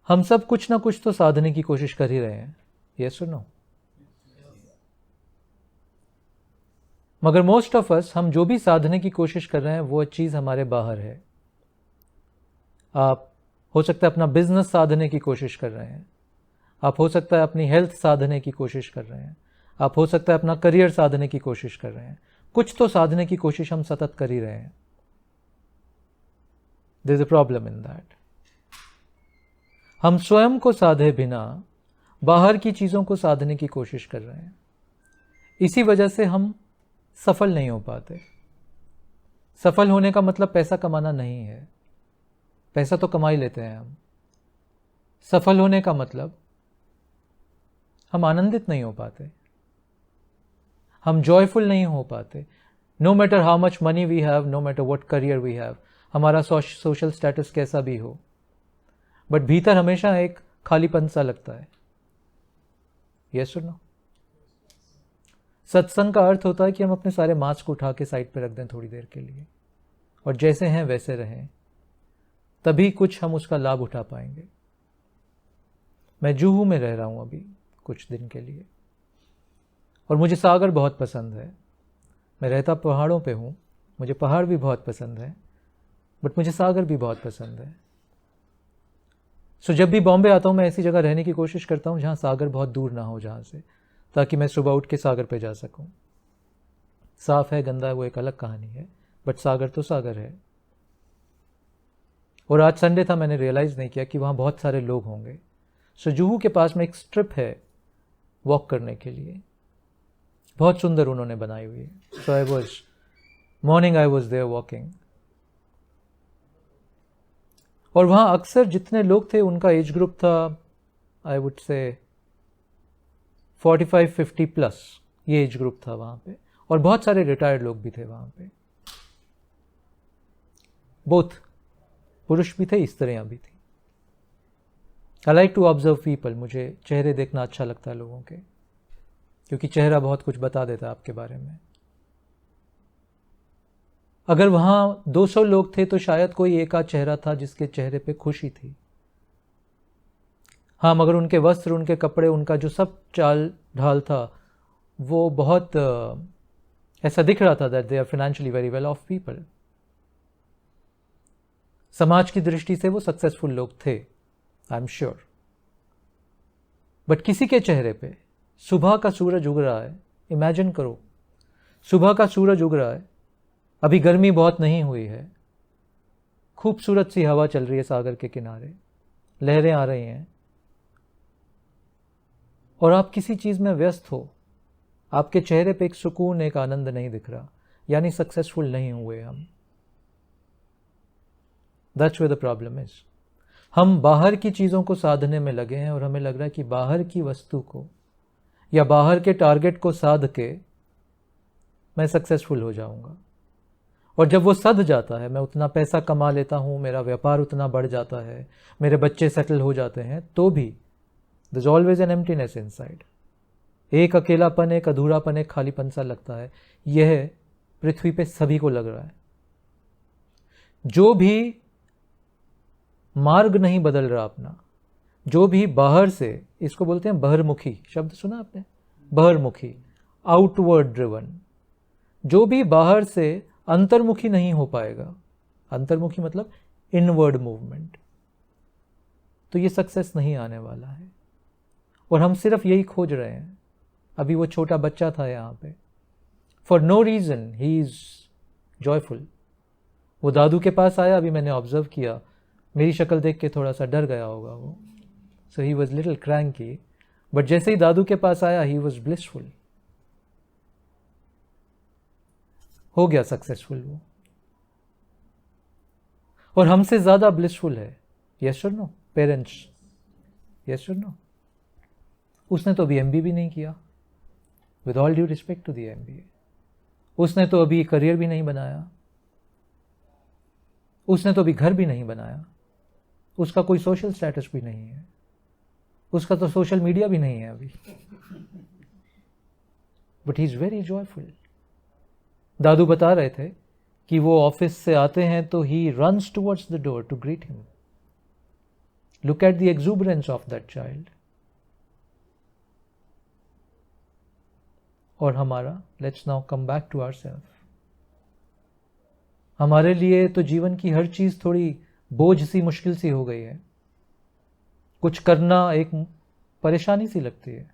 हम सब कुछ ना कुछ तो साधने की कोशिश कर ही रहे हैं, यस और नो? मगर मोस्ट ऑफ अस, हम जो भी साधने की कोशिश कर रहे हैं वो चीज़ हमारे बाहर है। आप हो सकता है अपना बिजनेस साधने की कोशिश कर रहे हैं, आप हो सकता है अपनी हेल्थ साधने की कोशिश कर रहे हैं, आप हो सकता है अपना करियर साधने की कोशिश कर रहे हैं। कुछ तो साधने की कोशिश हम सतत कर ही रहे हैं। There is a problem in that. हम स्वयं को साधे बिना बाहर की चीज़ों को साधने की कोशिश कर रहे हैं। इसी वजह से हम सफल नहीं हो पाते। सफल होने का मतलब पैसा कमाना नहीं है, पैसा तो कमा ही लेते हैं हम। सफल होने का मतलब हम आनंदित नहीं हो पाते, हम जॉयफुल नहीं हो पाते। No matter how much money we have, no matter what career we have, हमारा सोशल स्टेटस कैसा भी हो, बट भीतर हमेशा एक खालीपन सा लगता है, यस और नो? सत्संग का अर्थ होता है कि हम अपने सारे मास्क उठा के साइड पे रख दें थोड़ी देर के लिए, और जैसे हैं वैसे रहें, तभी कुछ हम उसका लाभ उठा पाएंगे। मैं जुहू में रह रहा हूं अभी कुछ दिन के लिए, और मुझे सागर बहुत पसंद है। मैं रहता पहाड़ों पे हूँ, मुझे पहाड़ भी बहुत पसंद है, बट मुझे सागर भी बहुत पसंद है। सो जब भी बॉम्बे आता हूँ मैं ऐसी जगह रहने की कोशिश करता हूँ जहाँ सागर बहुत दूर ना हो जहाँ से, ताकि मैं सुबह उठ के सागर पे जा सकूँ। साफ है गंदा है वो एक अलग कहानी है, बट सागर तो सागर है। और आज संडे था, मैंने रियलाइज़ नहीं किया कि वहाँ बहुत सारे लोग होंगे। सो जुहू के पास में एक स्ट्रिप है वॉक करने के लिए, बहुत सुंदर उन्होंने बनाई हुई है। सो आई वॉज देयर वॉकिंग, और वहाँ अक्सर जितने लोग थे उनका एज ग्रुप था, आई वुड से 45-50 प्लस, ये एज ग्रुप था वहाँ पे। और बहुत सारे रिटायर्ड लोग भी थे वहाँ पे, बोथ पुरुष भी थे, स्त्रियाँ भी थी। I like to observe people, मुझे चेहरे देखना अच्छा लगता है लोगों के, क्योंकि चेहरा बहुत कुछ बता देता है आपके बारे में। अगर वहाँ 200 लोग थे तो शायद कोई एक आध चेहरा था जिसके चेहरे पे खुशी थी। हाँ, मगर उनके वस्त्र, उनके कपड़े, उनका जो सब चाल ढाल था वो बहुत ऐसा दिख रहा था that they are financially very well off people. समाज की दृष्टि से वो सक्सेसफुल लोग थे, आई एम श्योर। बट किसी के चेहरे पे सुबह का सूरज उग रहा है, इमेजिन करो, सुबह का सूरज उग रहा है, अभी गर्मी बहुत नहीं हुई है, खूबसूरत सी हवा चल रही है सागर के किनारे, लहरें आ रही हैं, और आप किसी चीज़ में व्यस्त हो, आपके चेहरे पे एक सुकून, एक आनंद नहीं दिख रहा, यानी सक्सेसफुल नहीं हुए हम। That's where the problem is. हम बाहर की चीज़ों को साधने में लगे हैं और हमें लग रहा है कि बाहर की वस्तु को या बाहर के टारगेट को साध के मैं सक्सेसफुल हो जाऊंगा। और जब वो सध जाता है, मैं उतना पैसा कमा लेता हूँ, मेरा व्यापार उतना बढ़ जाता है, मेरे बच्चे सेटल हो जाते हैं, तो भी there is always an emptiness inside. एक अकेलापन, एक अधूरापन, एक खालीपन सा लगता है। यह पृथ्वी पे सभी को लग रहा है। जो भी मार्ग नहीं बदल रहा अपना, जो भी बाहर से, इसको बोलते हैं बहिर्मुखी, शब्द सुना आपने? बहिर्मुखी, आउटवर्ड ड्रिवन, जो भी बाहर से अंतर्मुखी नहीं हो पाएगा, अंतर्मुखी मतलब इनवर्ड मूवमेंट, तो ये सक्सेस नहीं आने वाला है। और हम सिर्फ यही खोज रहे हैं। अभी वो छोटा बच्चा था यहाँ पे, for no reason he is joyful. वो दादू के पास आया, अभी मैंने ऑब्जर्व किया, मेरी शक्ल देख के थोड़ा सा डर गया होगा वो, so he was little cranky, but जैसे ही दादू के पास आया ही वॉज ब्लिसफुल, हो गया सक्सेसफुल वो। और हमसे ज्यादा ब्लिसफुल है, यस और नो पेरेंट्स, यस और नो? उसने तो अभी एमबीए भी नहीं किया, with all due respect to the MBA. उसने तो अभी करियर भी नहीं बनाया, उसने तो अभी घर भी नहीं बनाया, उसका कोई सोशल स्टेटस भी नहीं है, उसका तो सोशल मीडिया भी नहीं है अभी, but he is very joyful. दादू बता रहे थे कि वो ऑफिस से आते हैं तो ही runs towards the door to greet him, Look at the exuberance of that child. और हमारा, let's now come back to ourselves, हमारे लिए तो जीवन की हर चीज थोड़ी बोझ सी, मुश्किल सी हो गई है। कुछ करना एक परेशानी सी लगती है।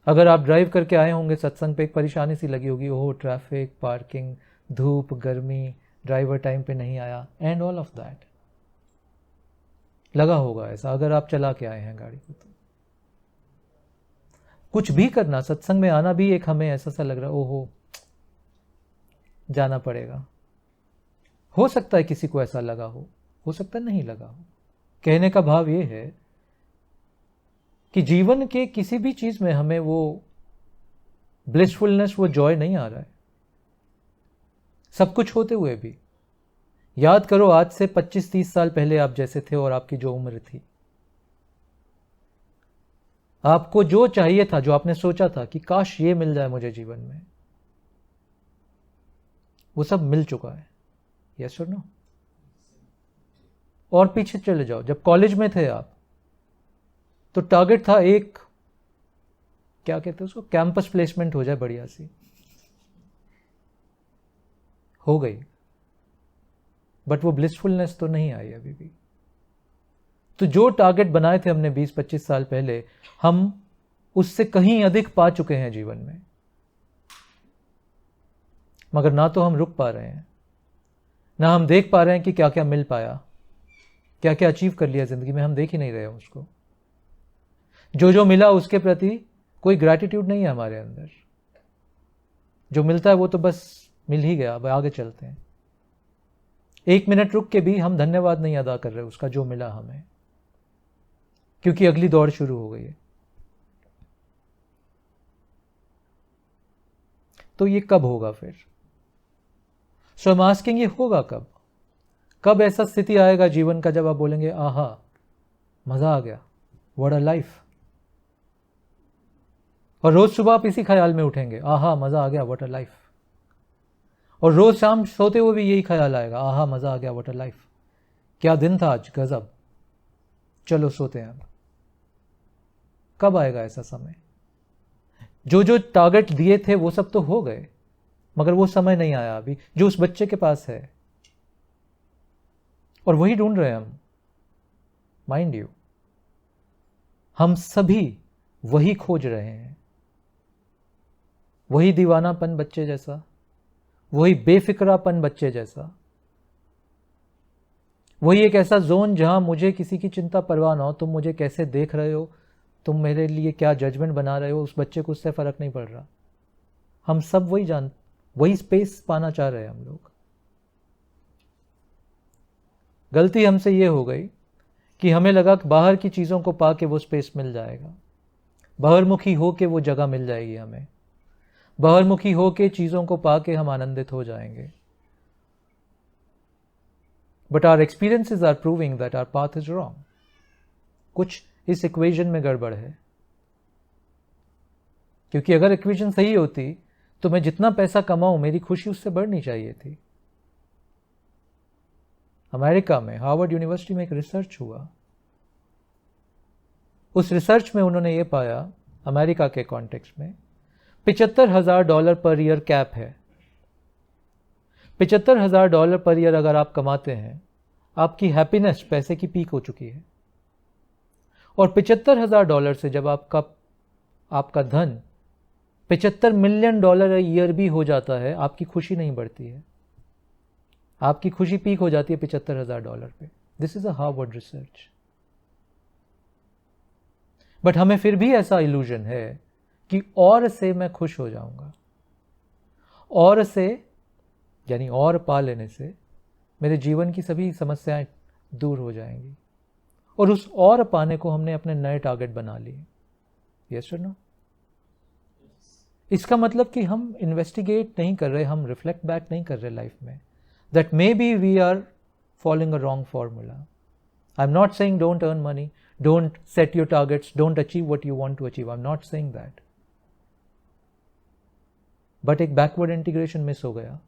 अगर आप ड्राइव करके आए होंगे सत्संग पे, एक परेशानी सी लगी होगी, ओह ट्रैफिक, पार्किंग, धूप, गर्मी, ड्राइवर टाइम पे नहीं आया, एंड ऑल ऑफ दैट लगा होगा ऐसा, अगर आप चला के आए हैं गाड़ी को। तो कुछ भी करना, सत्संग में आना भी एक हमें ऐसा सा लग रहा, ओहो जाना पड़ेगा। हो सकता है किसी को ऐसा लगा हो सकता है नहीं लगा हो। कहने का भाव ये है कि जीवन के किसी भी चीज में हमें वो ब्लिसफुलनेस, वो जॉय नहीं आ रहा है। सब कुछ होते हुए भी याद करो, आज से 25-30 साल पहले आप जैसे थे और आपकी जो उम्र थी, आपको जो चाहिए था, जो आपने सोचा था कि काश ये मिल जाए मुझे जीवन में, वो सब मिल चुका है। यस और नो? और पीछे चले जाओ, जब कॉलेज में थे आप, तो टारगेट था एक, क्या कहते हैं उसको, कैंपस प्लेसमेंट हो जाए बढ़िया सी, हो गई, बट वो ब्लिसफुलनेस तो नहीं आई अभी भी। तो जो टारगेट बनाए थे हमने 20-25 साल पहले, हम उससे कहीं अधिक पा चुके हैं जीवन में, मगर ना तो हम रुक पा रहे हैं, ना हम देख पा रहे हैं कि क्या क्या मिल पाया, क्या क्या अचीव कर लिया जिंदगी में, हम देख ही नहीं रहे हैं उसको। जो जो मिला उसके प्रति कोई ग्रैटिट्यूड नहीं है हमारे अंदर। जो मिलता है वो तो बस मिल ही गया, अब आगे चलते हैं। 1 मिनट रुक के भी हम धन्यवाद नहीं अदा कर रहे उसका, जो मिला हमें, क्योंकि अगली दौड़ शुरू हो गई है। तो ये कब होगा फिर? सो आई एम आस्किंग, ये होगा कब? कब ऐसा स्थिति आएगा जीवन का जब आप बोलेंगे आहा मजा आ गया, व्हाट अ लाइफ। और रोज सुबह आप इसी ख्याल में उठेंगे, आहा मजा आ गया, व्हाट अ लाइफ। और रोज शाम सोते हुए भी यही ख्याल आएगा, आहा मजा आ गया, व्हाट अ लाइफ, क्या दिन था आज, गजब, चलो सोते हैं अब। कब आएगा ऐसा समय? जो जो टारगेट दिए थे वो सब तो हो गए, मगर वो समय नहीं आया अभी जो उस बच्चे के पास है, और वही ढूंढ रहे हैं हम। माइंड यू, हम सभी वही खोज रहे हैं, वही दीवानापन बच्चे जैसा, वही बेफिक्रापन बच्चे जैसा, वही एक ऐसा जोन जहां मुझे किसी की चिंता परवाह ना हो, तुम मुझे कैसे देख रहे हो, तुम मेरे लिए क्या जजमेंट बना रहे हो, उस बच्चे को उससे फर्क नहीं पड़ रहा। हम सब वही स्पेस पाना चाह रहे हैं हम लोग। गलती हमसे ये हो गई कि हमें लगा कि बाहर की चीज़ों को पाके वो स्पेस मिल जाएगा, बाहरमुखी हो के वो जगह मिल जाएगी हमें, बाहरमुखी हो के चीज़ों को पाके हम आनंदित हो जाएंगे। But our experiences are proving that our path is wrong. कुछ इस इक्वेशन में गड़बड़ है, क्योंकि अगर इक्वेशन सही होती तो मैं जितना पैसा कमाऊं मेरी खुशी उससे बढ़नी चाहिए थी। अमेरिका में हार्वर्ड यूनिवर्सिटी में एक रिसर्च हुआ, उस रिसर्च में उन्होंने ये पाया, अमेरिका के कॉन्टेक्स्ट में $75,000 पर ईयर कैप है। $75,000 पर ईयर अगर आप कमाते हैं, आपकी हैप्पीनेस पैसे की पीक हो चुकी है। और $75,000 से जब आपका धन $75 मिलियन ईयर भी हो जाता है, आपकी खुशी नहीं बढ़ती है, आपकी खुशी पीक हो जाती है $75,000 पे। This is a Harvard research. But हमें फिर भी ऐसा इल्यूजन है कि और से मैं खुश हो जाऊंगा, और से यानी और पा लेने से मेरे जीवन की सभी समस्याएं दूर हो जाएंगी, और उस और पाने को हमने अपने नए टारगेट बना लिए। यस और नो? इसका मतलब कि हम इन्वेस्टिगेट नहीं कर रहे, हम रिफ्लेक्ट बैक नहीं कर रहे लाइफ में, that maybe we are following a wrong formula. I'm not saying don't earn money, don't set your targets, don't achieve what you want to achieve. I'm not saying that. But एक backward integration miss हो गया